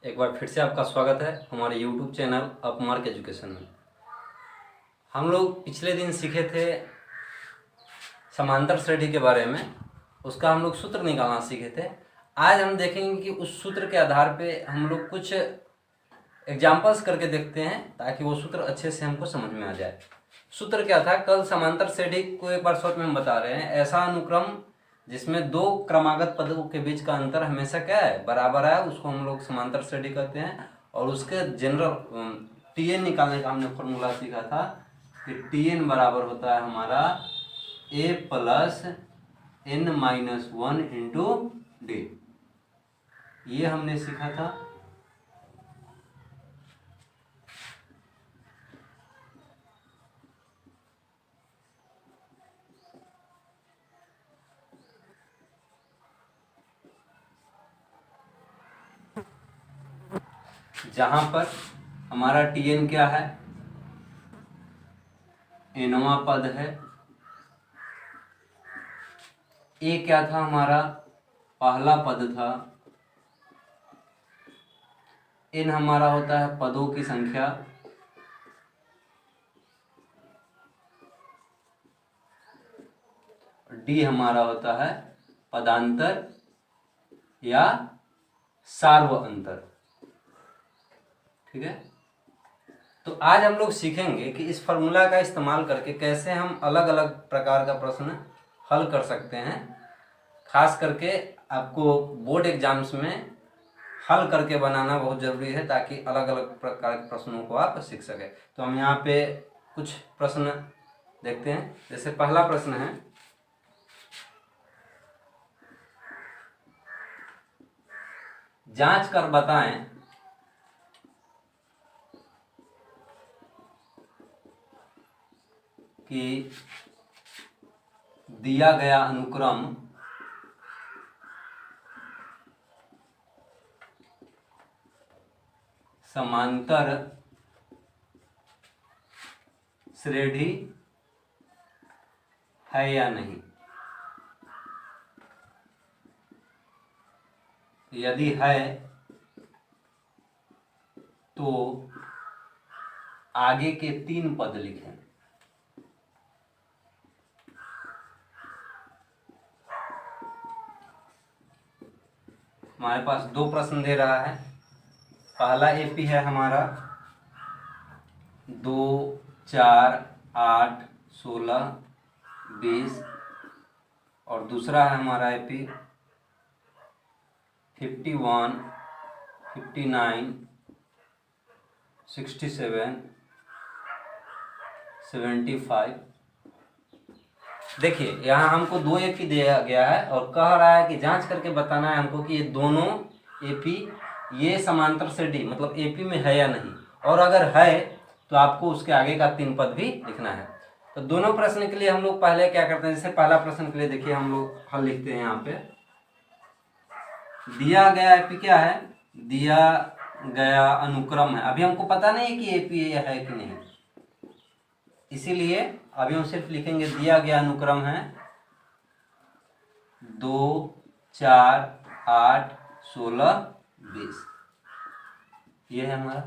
एक बार फिर से आपका स्वागत है हमारे YouTube चैनल अपमार्क एजुकेशन में। हम लोग पिछले दिन सीखे थे समांतर श्रेणी के बारे में, उसका हम लोग सूत्र निकालना सीखे थे। आज हम देखेंगे कि उस सूत्र के आधार पे हम लोग कुछ एग्जाम्पल्स करके देखते हैं ताकि वो सूत्र अच्छे से हमको समझ में आ जाए। सूत्र क्या था? कल समांतर श्रेणी को एक बार शॉर्ट में हम बता रहे हैं, ऐसा अनुक्रम जिसमें दो क्रमागत पदों के बीच का अंतर हमेशा क्या है? बराबर है, उसको हम लोग समांतर श्रेणी कहते हैं। और उसके जनरल टीएन निकालने का हमने फॉर्मूला सीखा था कि टीएन बराबर होता है हमारा A plus N minus one into D. ये हमने सीखा था। जहां पर हमारा टीएन क्या है? एनवा पद है। ए क्या था? हमारा पहला पद था। एन हमारा होता है पदों की संख्या। डी हमारा होता है पदांतर या सार्व अंतर। ठीक है, तो आज हम लोग सीखेंगे कि इस फॉर्मूला का इस्तेमाल करके कैसे हम अलग अलग प्रकार का प्रश्न हल कर सकते हैं। खास करके आपको बोर्ड एग्जाम्स में हल करके बनाना बहुत ज़रूरी है ताकि अलग अलग प्रकार के प्रश्नों को आप सीख सकें। तो हम यहाँ पे कुछ प्रश्न देखते हैं। जैसे पहला प्रश्न है, जांच कर बताएं कि दिया गया अनुक्रम समांतर श्रेणी है या नहीं। यदि है तो आगे के 3 पद लिखें। हमारे पास 2 प्रश्न दे रहा है। पहला एपी है हमारा 2, 4, 8, 16, 20 और दूसरा है हमारा एपी 51, 59, 67, 75। देखिए यहाँ हमको 2 एपी दिया गया है और कह रहा है कि जांच करके बताना है हमको कि ये दोनों एपी ये समांतर श्रेणी मतलब एपी में है या नहीं, और अगर है तो आपको उसके आगे का 3 पद भी लिखना है। तो दोनों प्रश्न के लिए हम लोग पहले क्या करते हैं, जैसे पहला प्रश्न के लिए देखिए हम लोग हल लिखते हैं। यहाँ पे दिया गया एपी क्या है? दिया गया अनुक्रम है। अभी हमको पता नहीं है कि एपी है कि नहीं, इसीलिए अभी हम सिर्फ लिखेंगे दिया गया अनुक्रम है 2, 4, 8, 16, 20। ये है हमारा।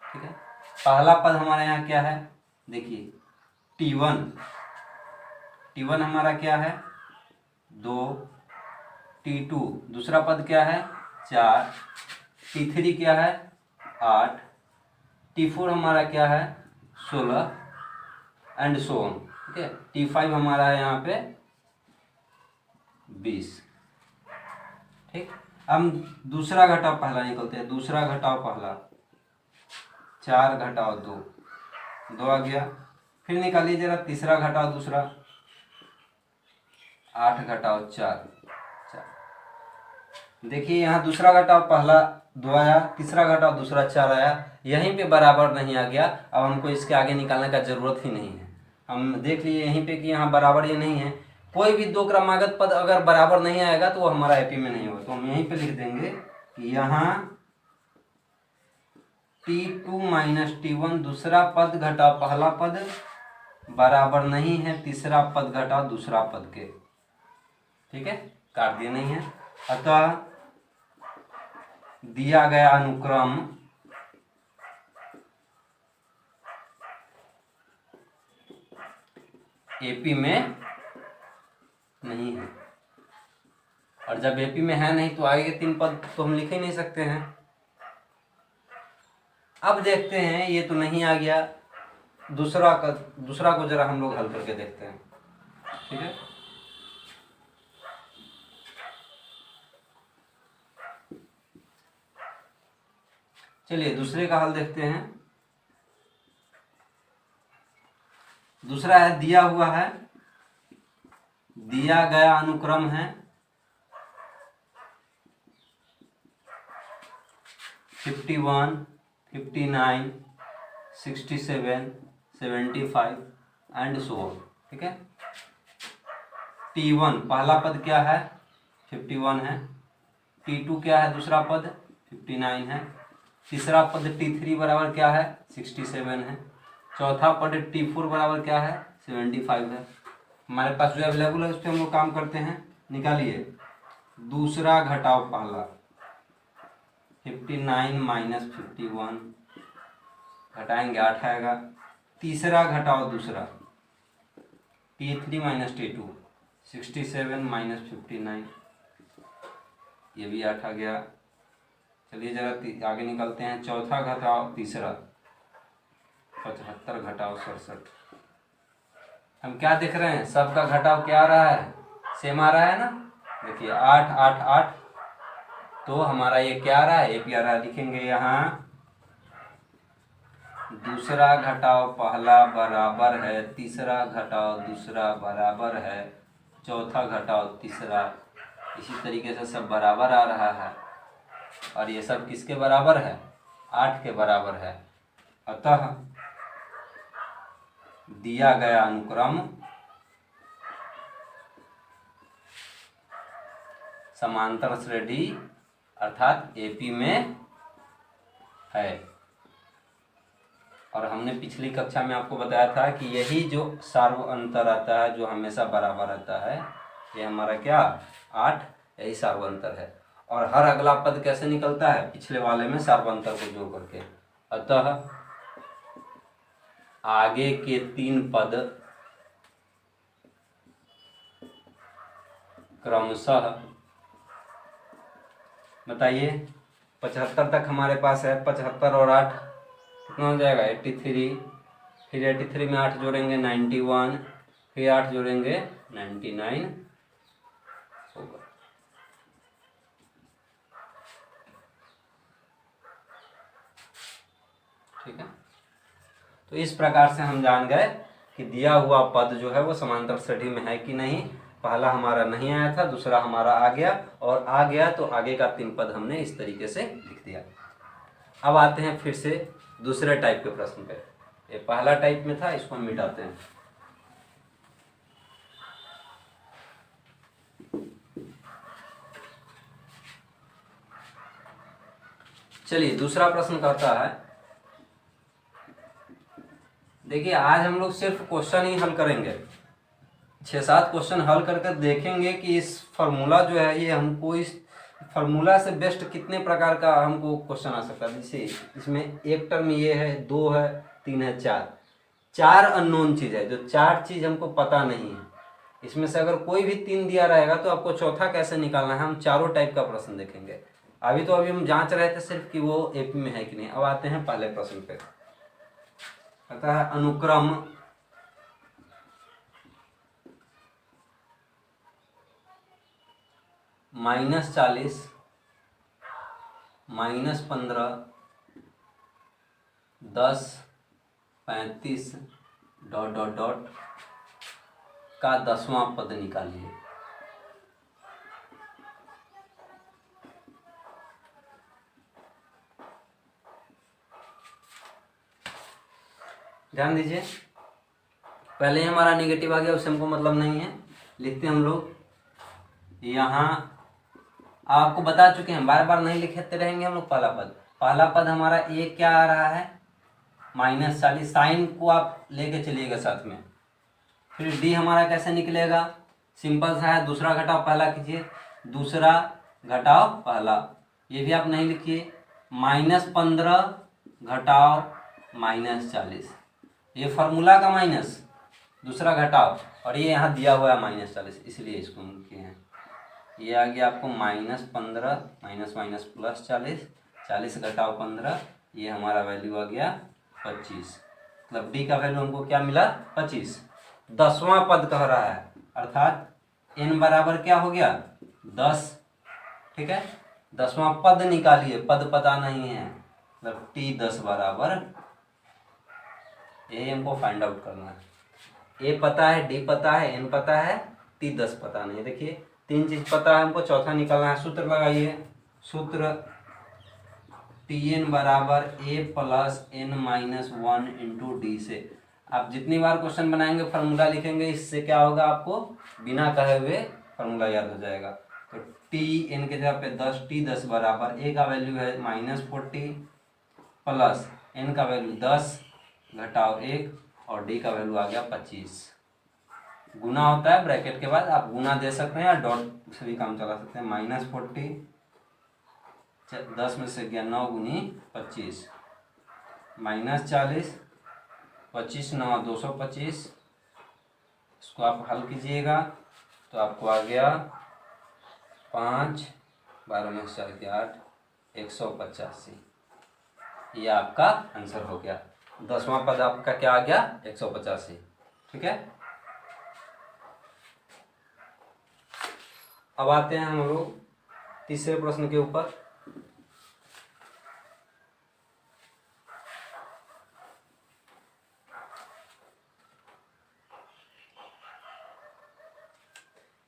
ठीक है, पहला पद हमारे यहाँ क्या है? देखिए T1 हमारा क्या है? 2। T2 दूसरा पद क्या है? 4। T3 क्या है? 8। T4 हमारा क्या है? 16 एंड सो ऑन। ठीक है, T5 हमारा है यहाँ पे 20। ठीक, हम दूसरा घटाव पहला निकलते हैं। दूसरा घटाव पहला 4 घटाव 2, 2 आ गया। फिर निकालिए जरा तीसरा घटाव दूसरा 8 घटाव 4। देखिए यहाँ दूसरा घटाव पहला 2 आया, तीसरा घटाव दूसरा 4 आया। यहीं पे बराबर नहीं आ गया, अब हमको इसके आगे निकालने का जरूरत ही नहीं है। हम देख लिए यहीं पे कि यहाँ बराबर ये नहीं है। कोई भी 2 क्रमागत पद अगर बराबर नहीं आएगा तो वो हमारा एपी में नहीं होगा। तो हम यहीं पे लिख देंगे कि यहाँ T2 माइनस T1 दूसरा पद घटाव पहला पद बराबर नहीं है तीसरा पद घटाव दूसरा पद के। ठीक है, काट दिया नहीं है। अतः दिया गया अनुक्रम एपी में नहीं है। और जब एपी में है नहीं तो आगे के 3 पद तो हम लिख ही नहीं सकते हैं। अब देखते हैं, ये तो नहीं आ गया, दूसरा को जरा हम लोग हल करके देखते हैं। ठीक है, चलिए दूसरे का हल देखते हैं। दूसरा है, दिया हुआ है, दिया गया अनुक्रम है 51, 59, 67, 75 एंड सो ऑन। ठीक है, T1 पहला पद क्या है, 51 है। T2 क्या है, दूसरा पद 59 है। तीसरा पद T3 बराबर क्या है, 67 है। चौथा पद T4 बराबर क्या है, 75 है। हमारे पास जो अवेलेबल है उस पर हम लोग काम करते हैं। निकालिए, दूसरा घटाओ पहला, 59 माइनस 51, घटाएंगे 8 आएगा। तीसरा घटाओ दूसरा, T3 माइनस T2, 67 माइनस 59, ये भी 8 आ गया। चलिए जरा आगे निकलते हैं। चौथा घटाओ तीसरा, 75 घटाओ 67। हम क्या देख रहे हैं, सबका घटाव क्या आ रहा है, सेम आ रहा है ना। देखिए 8 8 8, तो हमारा ये क्या आ रहा है, एपी आ रहा है। लिखेंगे यहाँ दूसरा घटाव पहला बराबर है, तीसरा घटाव दूसरा बराबर है, चौथा घटाव तीसरा। इसी तरीके से सब बराबर आ रहा है, और ये सब किसके बराबर है, 8 के बराबर है। अतः दिया गया अनुक्रम समांतर श्रेणी अर्थात एपी में है। और हमने पिछली कक्षा में आपको बताया था कि यही जो सार्व अंतर आता है, जो हमेशा बराबर रहता है, ये हमारा क्या 8, यही सार्व अंतर है। और हर अगला पद कैसे निकलता है, पिछले वाले में सार्व अंतर को जोड़ करके। अतः आगे के 3 पद क्रमशः, बताइए 75 तक हमारे पास है। 75 और 8 कितना हो जाएगा, 83। फिर 83 में 8 जोड़ेंगे 91, फिर 8 जोड़ेंगे 99 होगा। ठीक है, तो इस प्रकार से हम जान गए कि दिया हुआ पद जो है वो समांतर श्रेणी में है कि नहीं। पहला हमारा नहीं आया था, दूसरा हमारा आ गया, और आ गया तो आगे का 3 पद हमने इस तरीके से लिख दिया। अब आते हैं फिर से दूसरे टाइप के प्रश्न पे। ये पहला टाइप में था, इसको हम मिटाते हैं। चलिए दूसरा प्रश्न कहता है, देखिए आज हम लोग सिर्फ क्वेश्चन ही हल करेंगे। 6-7 क्वेश्चन हल करके देखेंगे कि इस फार्मूला जो है, ये हमको इस फार्मूला से बेस्ट कितने प्रकार का हमको क्वेश्चन आ सकता है। जैसे इसमें एक टर्म ये है, 2 है, 3 है, 4 अननोन चीज़ है, जो 4 चीज़ हमको पता नहीं है। इसमें से अगर कोई भी 3 दिया रहेगा तो आपको चौथा कैसे निकालना है, हम चारों टाइप का प्रश्न देखेंगे। अभी हम जांच रहे थे सिर्फ कि वो एपी में है कि नहीं। अब आते हैं पहले प्रश्न पे। कहता है अनुक्रम -40, -15, 10, 35 ... का 10वां पद निकालिए। ध्यान दीजिए, पहले ही हमारा नेगेटिव आ गया, उससे हमको मतलब नहीं है। लिखते हैं हम लोग यहाँ, आपको बता चुके हैं, बार बार नहीं लिखते रहेंगे हम लोग। पहला पद हमारा ए क्या आ रहा है, -40, साइन को आप लेके चलिएगा साथ में। फिर डी हमारा कैसे निकलेगा, सिंपल सा है, दूसरा घटाव पहला कीजिए, दूसरा घटाव पहला। ये भी आप नहीं लिखिए, -15 घटाओ -40, ये फार्मूला का माइनस, दूसरा घटाओ, और ये यहाँ दिया हुआ है -40, इसलिए इसको हम किए हैं। ये आ गया आपको -15 माइनस माइनस प्लस 40, 40 घटाओ 15, ये हमारा वैल्यू आ गया 25। मतलब डी का वैल्यू हमको क्या मिला? 25। 10वां पद कह रहा है, अर्थात n बराबर क्या हो गया? 10। ठीक है, 10वां पद निकालिए, पद पता नहीं है, मतलब t10 बराबर, ये हमको फाइंड आउट करना है। ए पता है, डी पता है, एन पता है, t10 पता नहीं है। देखिए 3 चीज पता है हमको, चौथा निकालना है। सूत्र लगाइए, सूत्र tn बराबर a plus n minus 1 into D से। आप जितनी बार क्वेश्चन बनाएंगे फार्मूला लिखेंगे, इससे क्या होगा, आपको बिना कहे हुए फार्मूला याद हो जाएगा। तो tn के जगह पे 10, t10 बराबर a का वैल्यू है -40 प्लस n का वैल्यू 10 घटाओ 1 और डी का वैल्यू आ गया 25। गुना होता है ब्रैकेट के बाद, आप गुना दे सकते हैं या डॉट से भी काम चला सकते हैं। -40, 10 में से गया 9 गुनी 25, -40, 25 9 225। इसको आप हल कीजिएगा तो आपको आ गया 5, 12 में 4 के 8, 185। ये आपका आंसर हो गया। 10वां पद आपका क्या आ गया? 185। ठीक है, अब आते हैं हम लोग तीसरे प्रश्न के ऊपर।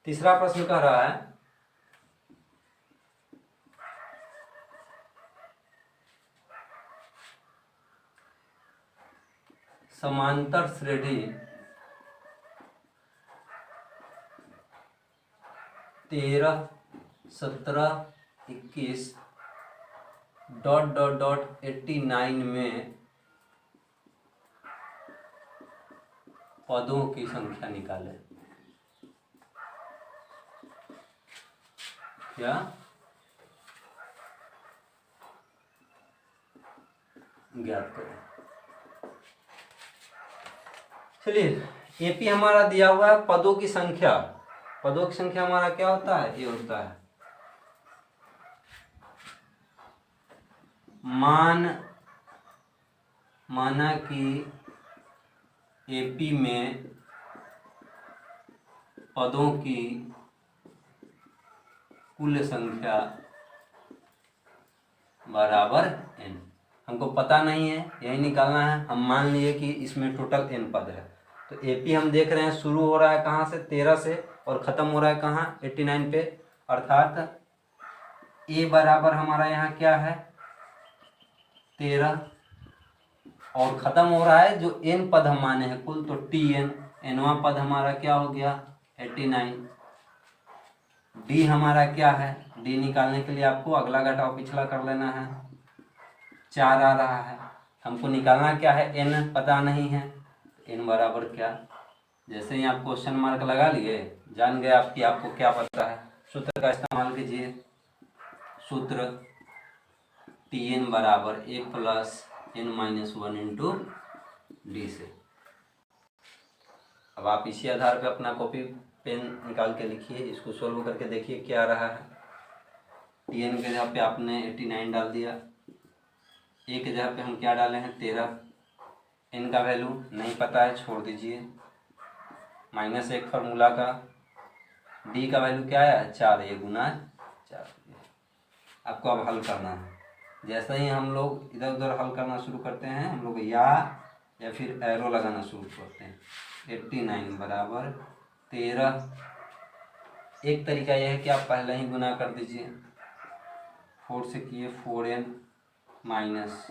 तीसरा प्रश्न कह रहा है, समांतर श्रेणी 13, 17, 21 डॉट डॉट डॉट 89 में पदों की संख्या निकालें। क्या? ज्ञात करें। चलिए, एपी हमारा दिया हुआ है, पदों की संख्या। पदों की संख्या हमारा क्या होता है? ये होता है माना कि एपी में पदों की कुल संख्या बराबर n। हमको पता नहीं है, यही निकालना है। हम मान लिए कि इसमें टोटल n पद है। तो एपी हम देख रहे हैं शुरू हो रहा है कहाँ से? 13 से, और ख़त्म हो रहा है कहाँ? 89 पे। अर्थात a बराबर हमारा यहाँ क्या है? 13, और ख़त्म हो रहा है जो n पद हम माने हैं कुल, तो tn, nवां पद हमारा क्या हो गया? 89। डी हमारा क्या है? डी निकालने के लिए आपको अगला घटाव पिछला कर लेना है। 4 आ रहा है, हमको निकालना क्या है? n पता नहीं है। n बराबर क्या? जैसे ही आप क्वेश्चन मार्क लगा लिए, जान गए आप कि आपको क्या पता है। सूत्र का इस्तेमाल कीजिए, सूत्र tn बराबर a plus n minus 1 into D से। अब आप इसी आधार पे अपना कॉपी पेन निकाल के लिखिए, इसको सोल्व करके देखिए क्या आ रहा है। tn के जगह पे आपने 89 डाल दिया, a के जगह पे हम क्या डाले हैं? 13। n का वैल्यू नहीं पता है, छोड़ दीजिए। -1 फार्मूला का, d का वैल्यू क्या है? 4, ये गुना 4। आपको अब हल करना है। जैसे ही हम लोग इधर उधर हल करना शुरू करते हैं, हम लोग या फिर एरो लगाना शुरू करते हैं। 89 बराबर 13। एक तरीका यह है कि आप पहले ही गुना कर दीजिए। 4 से किए 4n माइनस,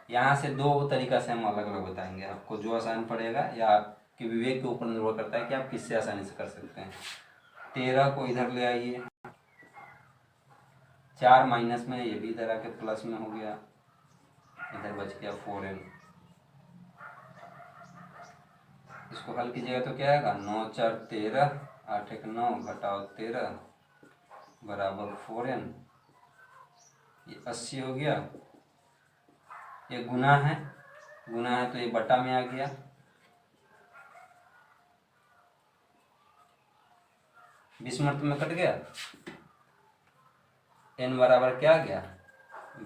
यहाँ से 2 तरीका से हम अलग अलग बताएंगे आपको, जो आसान पड़ेगा, या आपके विवेक के ऊपर निर्भर करता है कि आप किससे आसानी से कर सकते हैं। 13 को इधर ले आइए, 4 माइनस में, ये भी इधर आके प्लस में हो गया, इधर बच गया 4n। इसको हल कीजिएगा तो क्या आएगा? 9 4 13, 8 1 9 घटाओ 13, बराबर 4n, ये 80 हो गया, ये गुना है तो ये बटा में आ गया, बीस मर्तबे में कट गया, n बराबर क्या आ गया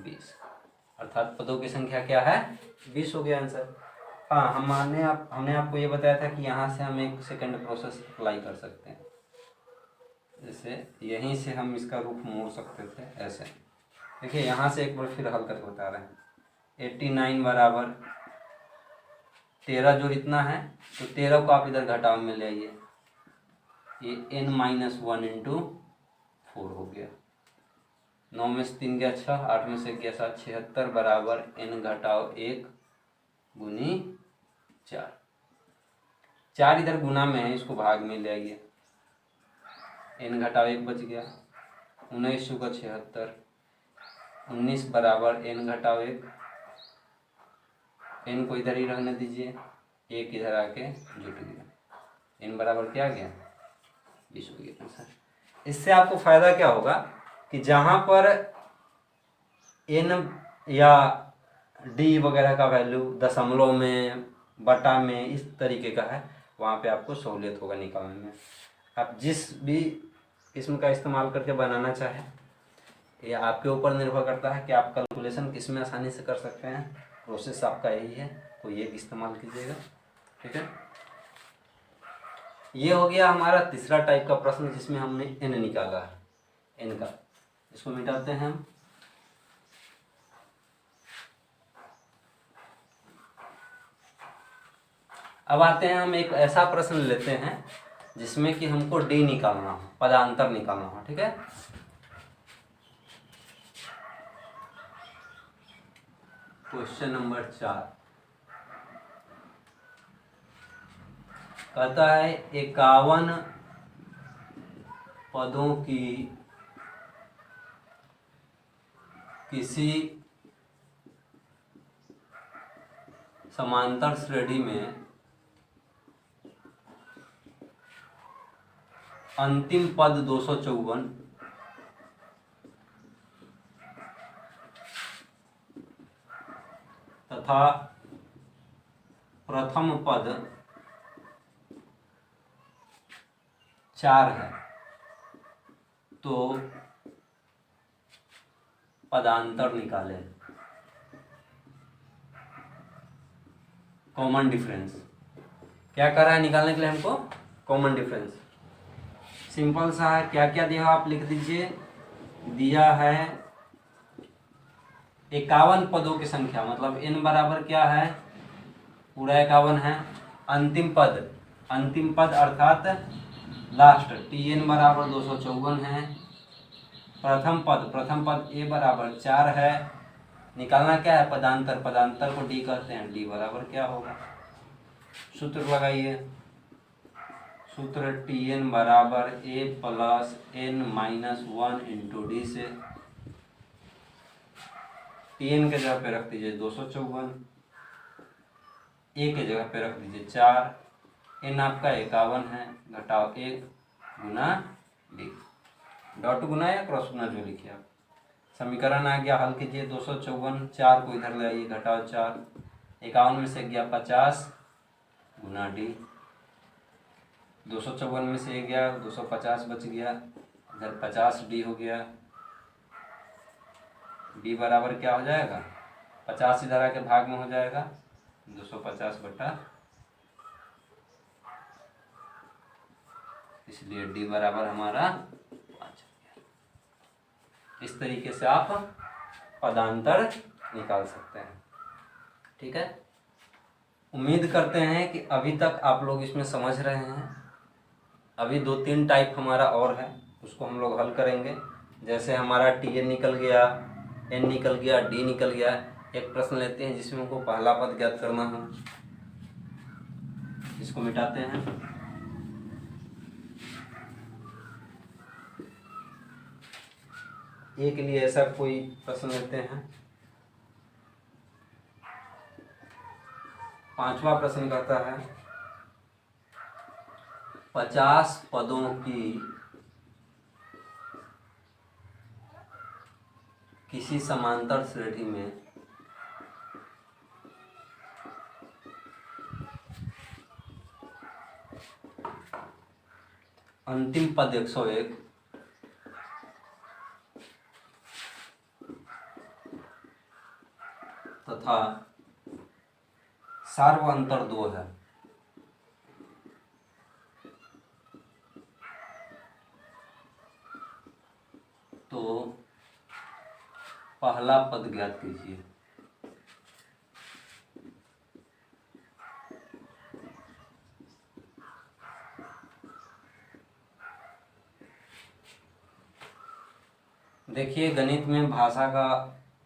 20, अर्थात पदों की संख्या क्या है 20 हो गया आंसर। हाँ, हमने आपको ये बताया था कि यहाँ से हम एक सेकंड प्रोसेस अप्लाई कर सकते हैं, जैसे यहीं से हम इसका रूप मोड़ सकते थे ऐसे। देखिए यहाँ से एक बार फिर हल करके बता रहे हैं। 89 बराबर 13 जो इतना है, तो 13 को आप इधर घटाव में ले आइए, ये n-1 इंटू 4 हो गया, 9 में से 3 गया 6, 8 में से गया 7, 76 बराबर n घटाव 1 गुनी 4, 4 इधर गुना में है, इसको भाग में ले आइए, n घटाव 1 बच गया, 19 का 76, 19 बराबर n घटाव 1, n को इधर ही रहने दीजिए, 1 इधर आके जुट गया, n बराबर क्या आ गया 20 हो गया आंसर। इससे आपको फायदा क्या होगा कि जहाँ पर n या d वगैरह का वैल्यू दशमलव में, बटा में, इस तरीके का है, वहाँ पे आपको सहूलियत होगा निकालने में। आप जिस भी किस्म का इस्तेमाल करके बनाना चाहें, ये आपके ऊपर निर्भर करता है कि आप कैलकुलेशन किस में आसानी से कर सकते हैं, प्रोसेस आपका यही है, कोई एक इस्तेमाल कीजिएगा, ठीक है। ये हो गया हमारा तीसरा टाइप का प्रश्न जिसमें हमने n निकाला है, n का, इसको मिटाते हैं हम। अब आते हैं, हम एक ऐसा प्रश्न लेते हैं जिसमें कि हमको d निकालना हो, पदांतर निकालना हो, ठीक है। क्वेश्चन नंबर 4 कहता है 51 पदों की किसी समांतर श्रेणी में अंतिम पद 254 तथा प्रथम पद 4 है, तो पदांतर निकाले, कॉमन डिफरेंस। क्या कर रहा है निकालने के लिए हमको, कॉमन डिफरेंस। सिंपल सा है, क्या क्या दिया आप लिख दीजिए। दिया है 51 पदों की संख्या, मतलब n बराबर क्या है, पूरा 51 है। अंतिम पद अर्थात लास्ट, tn बराबर 254 है। प्रथम पद a बराबर 4 है। निकालना क्या है, पदांतर को d कहते हैं, d बराबर क्या होगा, सूत्र लगाइए। सूत्र tn बराबर a plus n-1 into D से, tn के जगह पे रख दीजिए 254, a के जगह पे रख दीजिए 4, n आपका 51 है, घटाव 1 गुना d, डॉट गुना या क्रॉस गुना जो लिखिए आप। समीकरण आ गया, हल कीजिए। 254, 4 को इधर ले आइए, घटाव 4, 51 में से गया 50 गुना d, 254 में से गया 250 बच गया, इधर 50d हो गया। d बराबर क्या हो जाएगा, 50 इधर आके भाग में हो जाएगा, 250 बटा, इसलिए d बराबर हमारा 5। इस तरीके से आप पदांतर निकाल सकते हैं, ठीक है। उम्मीद करते हैं कि अभी तक आप लोग इसमें समझ रहे हैं। अभी 2-3 टाइप हमारा और है, उसको हम लोग हल करेंगे। जैसे हमारा tn निकल गया, n निकल गया, d निकल गया। एक प्रश्न लेते हैं जिसमें हमको पहला पद ज्ञात करना हो, इसको मिटाते हैं। a के लिए ऐसा कोई प्रश्न लेते हैं। पांचवा प्रश्न कहता है 50 पदों की किसी समांतर श्रेणी में अंतिम पद 101 तथा सार्व अंतर 2 है, तो पहला पद ज्ञात कीजिए। देखिए, गणित में भाषा का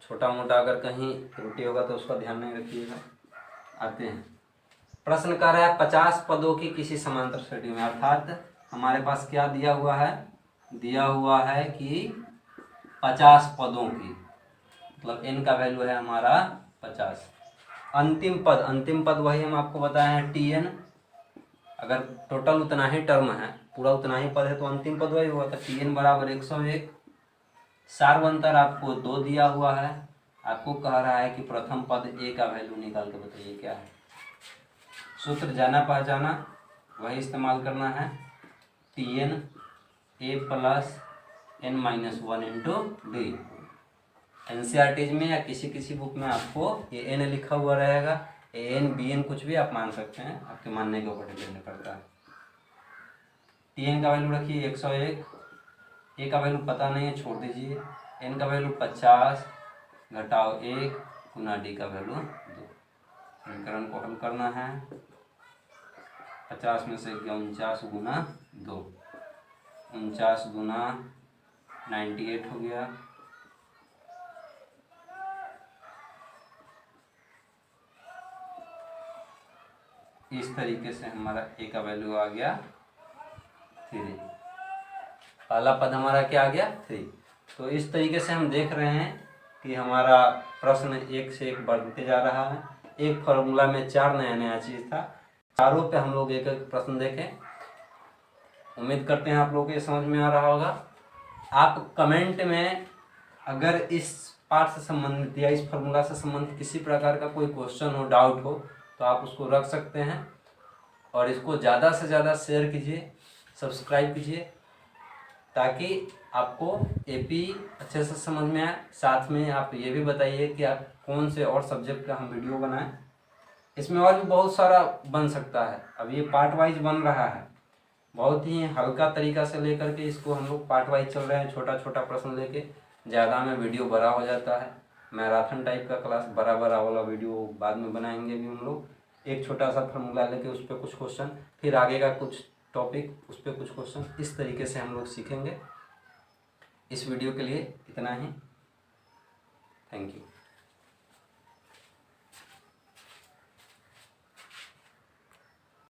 छोटा मोटा अगर कहीं त्रुटि होगा तो उसका ध्यान नहीं रखिएगा। आते हैं, प्रश्न कर रहा है 50 पदों की किसी समांतर श्रेणी में, अर्थात हमारे पास क्या दिया हुआ है, दिया हुआ है कि 50 पदों की, मतलब n का वैल्यू है हमारा 50। अंतिम पद वही हम आपको बताए हैं tn। अगर टोटल उतना ही टर्म है, पूरा उतना ही पद है, तो अंतिम पद वही हुआ, तो tn बराबर 101। सार्वंतर आपको 2 दिया हुआ है, आपको कह रहा है कि प्रथम पद a का वैल्यू निकाल के बताइए क्या है। सूत्र जाना पहचाना वही इस्तेमाल करना है, tn a plus n-1 into D. NCERT में या किसी बुक में आपको ये n लिखा हुआ रहेगा, an bn कुछ भी आप मान सकते हैं, आपके मानने के ऊपर डिपेंड करता है। tn का वैल्यू रखिए 101, a का वैल्यू पता नहीं है छोड़ दीजिए, n का वैल्यू 50 घटाओ 1 गुना d का वैल्यू 2। समीकरण को हल करना है, 50 में से 49 गुना 2, 49 गुना 98 हो गया, इस तरीके से हमारा a का वैल्यू आ गया 3। पहला पद हमारा क्या आ गया 3। तो इस तरीके से हम देख रहे हैं कि हमारा प्रश्न एक से एक बढ़ते जा रहा है। एक फॉर्मूला में 4 नया चीज़ था, चारों पे हम लोग एक एक प्रश्न देखें। उम्मीद करते हैं आप लोगों को ये समझ में आ रहा होगा। आप कमेंट में अगर इस पार्ट से संबंधित या इस फॉर्मूला से संबंधित किसी प्रकार का कोई क्वेश्चन हो, डाउट हो, तो आप उसको रख सकते हैं। और इसको ज़्यादा से ज़्यादा शेयर कीजिए, सब्सक्राइब कीजिए, ताकि आपको एपी अच्छे से समझ में आए। साथ में आप ये भी बताइए कि आप कौन से और सब्जेक्ट का हम वीडियो बनाएं। इसमें और भी बहुत सारा बन सकता है। अब ये पार्ट वाइज बन रहा है, बहुत ही हल्का तरीका से लेकर के इसको हम लोग पार्ट वाइज चल रहे हैं, छोटा छोटा प्रश्न लेके। ज़्यादा में वीडियो बड़ा हो जाता है, मैराथन टाइप का क्लास बड़ा वाला वीडियो बाद में बनाएंगे भी हम लोग। एक छोटा सा फार्मूला लेके उस पर कुछ क्वेश्चन, फिर आगे का कुछ टॉपिक, उस पर कुछ क्वेश्चन, इस तरीके से हम लोग सीखेंगे। इस वीडियो के लिए इतना ही। Thank you.